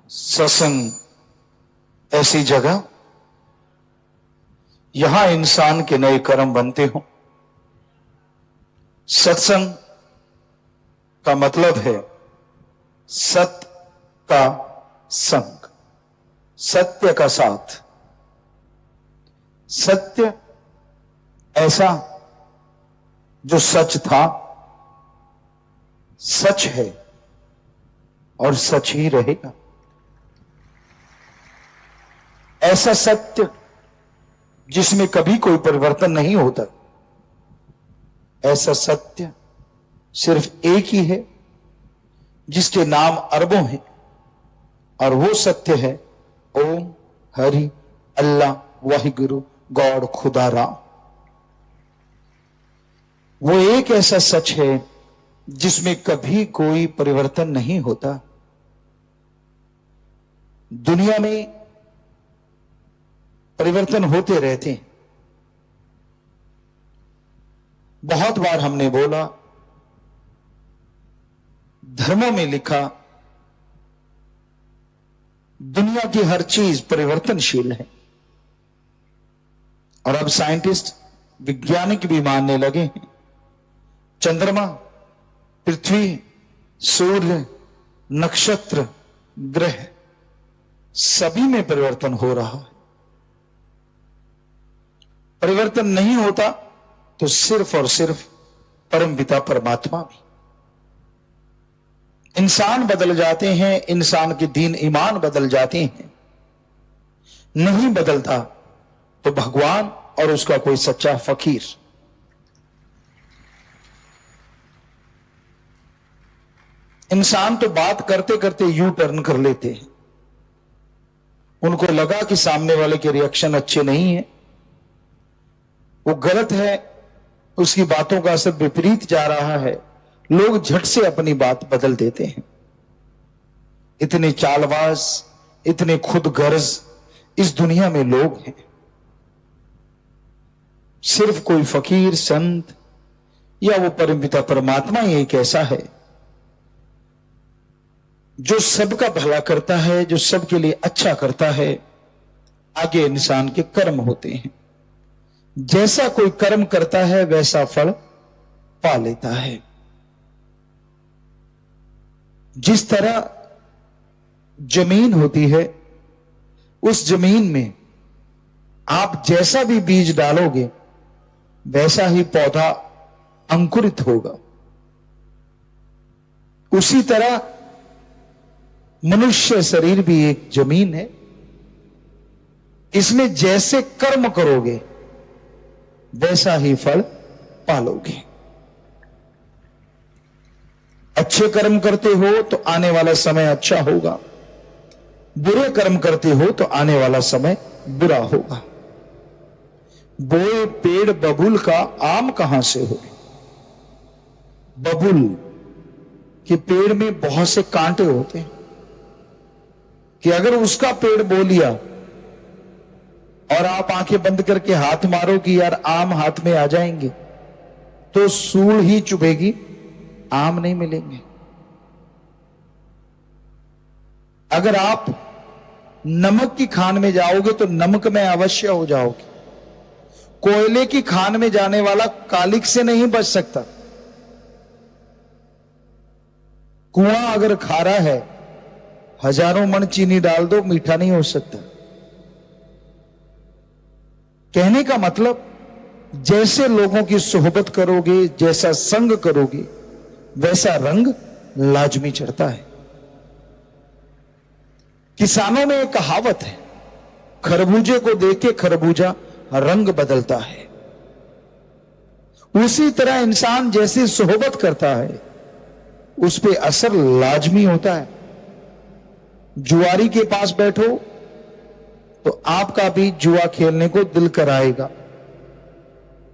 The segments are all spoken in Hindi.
सत्संग ऐसी जगह यहां इंसान के नए कर्म बनते हो। सत्संग का मतलब है सत्य का संग, सत्य का साथ। सत्य ऐसा जो सच था, सच है और सच ही रहेगा। ऐसा सत्य जिसमें कभी कोई परिवर्तन नहीं होता। ऐसा सत्य सिर्फ एक ही है जिसके नाम अरबों हैं, और वो सत्य है ओम हरि अल्लाह वाहिगुरु गॉड खुदा राम। वो एक ऐसा सच है जिसमें कभी कोई परिवर्तन नहीं होता। दुनिया में परिवर्तन होते रहते हैं। बहुत बार हमने बोला, धर्मों में लिखा दुनिया की हर चीज परिवर्तनशील है, और अब साइंटिस्ट वैज्ञानिक भी मानने लगे हैं चंद्रमा, पृथ्वी, सूर्य, नक्षत्र, ग्रह सभी में परिवर्तन हो रहा है। परिवर्तन नहीं होता तो सिर्फ और सिर्फ परमपिता परमात्मा भी। इंसान बदल जाते हैं, इंसान के दीन ईमान बदल जाते हैं, नहीं बदलता तो भगवान और उसका कोई सच्चा फकीर। इंसान तो बात करते करते यू टर्न कर लेते हैं। उनको लगा कि सामने वाले के रिएक्शन अच्छे नहीं है, वो गलत है, उसकी बातों का असर विपरीत जा रहा है, लोग झट से अपनी बात बदल देते हैं। इतने चालबाज, इतने खुदगर्ज इस दुनिया में लोग हैं। सिर्फ कोई फकीर, संत या वो परमपिता परमात्मा ही एक ऐसा है जो सबका भला करता है, जो सबके लिए अच्छा करता है। आगे इंसान के कर्म होते हैं, जैसा कोई कर्म करता है वैसा फल पा लेता है। जिस तरह जमीन होती है, उस जमीन में आप जैसा भी बीज डालोगे वैसा ही पौधा अंकुरित होगा। उसी तरह मनुष्य शरीर भी एक जमीन है, इसमें जैसे कर्म करोगे वैसा ही फल पालोगे। अच्छे कर्म करते हो तो आने वाला समय अच्छा होगा, बुरे कर्म करते हो तो आने वाला समय बुरा होगा। बोए पेड़ बबूल का आम कहां से हो? बबूल के पेड़ में बहुत से कांटे होते हैं कि अगर उसका पेड़ बो लिया और आप आंखें बंद करके हाथ मारो कि यार आम हाथ में आ जाएंगे, तो सूल ही चुभेगी, आम नहीं मिलेंगे। अगर आप नमक की खान में जाओगे तो नमक में अवश्य हो जाओगे। कोयले की खान में जाने वाला कालिक से नहीं बच सकता। कुआं अगर खारा है, हजारों मन चीनी डाल दो, मीठा नहीं हो सकता। कहने का मतलब, जैसे लोगों की सोहबत करोगे, जैसा संग करोगे, वैसा रंग लाजमी चढ़ता है। किसानों में एक कहावत है, खरबूजे को देख के खरबूजा रंग बदलता है। उसी तरह इंसान जैसी सोहबत करता है उस पे असर लाजमी होता है। जुआरी के पास बैठो तो आपका भी जुआ खेलने को दिल कराएगा,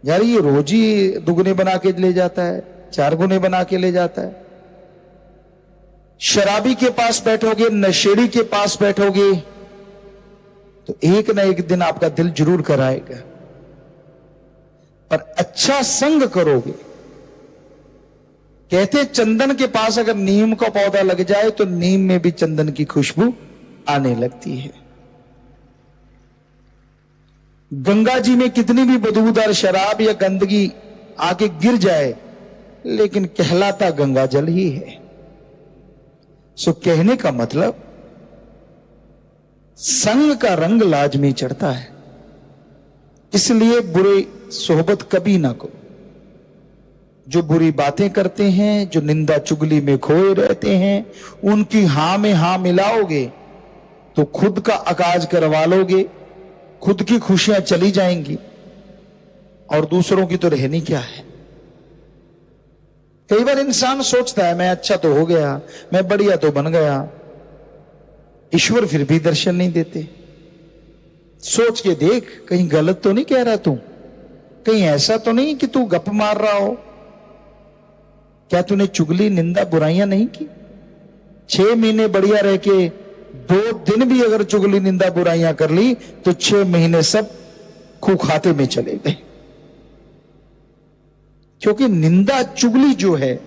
यार ये रोज ही दुगने बना के ले जाता है, 4 गुने बना के ले जाता है। शराबी के पास बैठोगे, नशेड़ी के पास बैठोगे तो एक ना एक दिन आपका दिल जरूर कराएगा। पर अच्छा संग करोगे, कहते चंदन के पास अगर नीम का पौधा लग जाए तो नीम में भी चंदन की खुशबू आने लगती है। गंगा जी में कितनी भी बदबूदार शराब या गंदगी आके गिर जाए, लेकिन कहलाता गंगा जल ही है। सो कहने का मतलब संग का रंग लाजमी चढ़ता है, इसलिए बुरे सोहबत कभी ना करो। जो बुरी बातें करते हैं, जो निंदा चुगली में खोए रहते हैं, उनकी हां में हां मिलाओगे तो खुद का अकाज करवा लोगे, खुद की खुशियां चली जाएंगी और दूसरों की तो रहनी क्या है। कई बार इंसान सोचता है मैं अच्छा तो हो गया, मैं बढ़िया तो बन गया, ईश्वर फिर भी दर्शन नहीं देते। सोच के देख, कहीं गलत तो नहीं कह रहा तू, कहीं ऐसा तो नहीं कि तू गप मार रहा हो। क्या तूने चुगली निंदा बुराइयां नहीं की? 6 महीने बढ़िया रह के 2 दिन भी अगर चुगली निंदा बुराइयां कर ली तो 6 महीने सब खू खाते में चले गए। क्योंकि निंदा चुगली जो है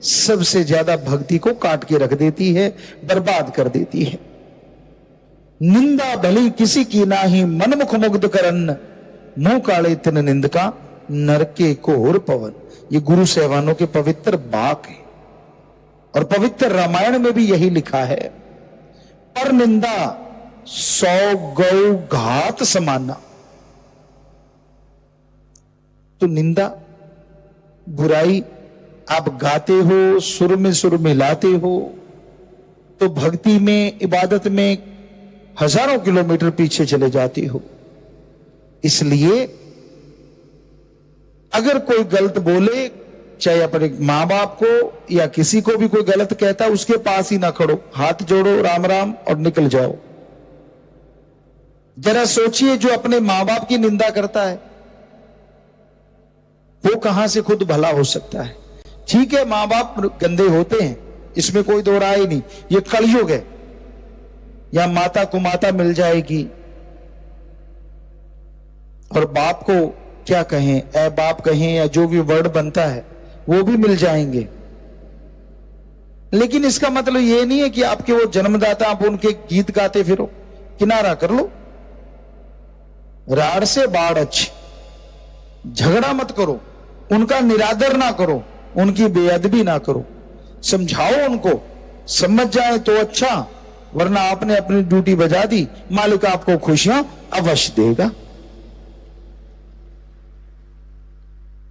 सबसे ज्यादा भक्ति को काट के रख देती है, बर्बाद कर देती है। निंदा भली किसी की नाही, मन मुख मुग्ध करन, मुंह काले तिन निंद का, नरके घोर पवन। ये गुरु सहवानों के पवित्र वाक है और पवित्र रामायण में भी यही लिखा है, पर निंदा 100 गौ घात समाना। तो निंदा बुराई आप गाते हो, सुर में सुर मिलाते हो, तो भक्ति में, इबादत में हजारों किलोमीटर पीछे चले जाती हो। इसलिए अगर कोई गलत बोले, चाहे अपने मां बाप को या किसी को भी कोई गलत कहता, उसके पास ही ना खड़ो, हाथ जोड़ो, राम राम और निकल जाओ। जरा सोचिए, जो अपने मां बाप की निंदा करता है वो कहां से खुद भला हो सकता है। ठीक है, मां बाप गंदे होते हैं, इसमें कोई दो राय नहीं, ये कलयुग है, या माता को माता मिल जाएगी और बाप को क्या कहें, ए बाप कहें या जो भी वर्ड बनता है वो भी मिल जाएंगे। लेकिन इसका मतलब ये नहीं है कि आपके वो जन्मदाता आप उनके गीत गाते फिरो। किनारा कर लो, राड़ से बाढ़ अच्छी, झगड़ा मत करो, उनका निरादर ना करो, उनकी बेअदबी ना करो, समझाओ उनको, समझ जाए तो अच्छा, वरना आपने अपनी ड्यूटी बजा दी, मालिक आपको खुशियां अवश्य देगा।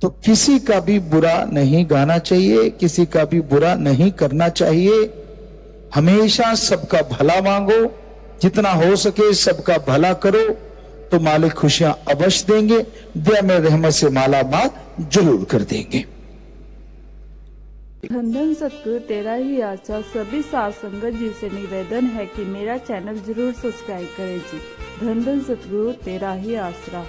तो किसी का भी बुरा नहीं गाना चाहिए, किसी का भी बुरा नहीं करना चाहिए। हमेशा सबका भला मांगो, जितना हो सके सबका भला करो, तो मालिक खुशियां अवश्य देंगे, दया में रहमत से माला माल जरूर कर देंगे। धन धन सतगुरु तेरा ही आसरा। सभी साध संगत जी से निवेदन है कि मेरा चैनल जरूर सब्सक्राइब करें जी। धन धन सतगुरु तेरा ही आसरा।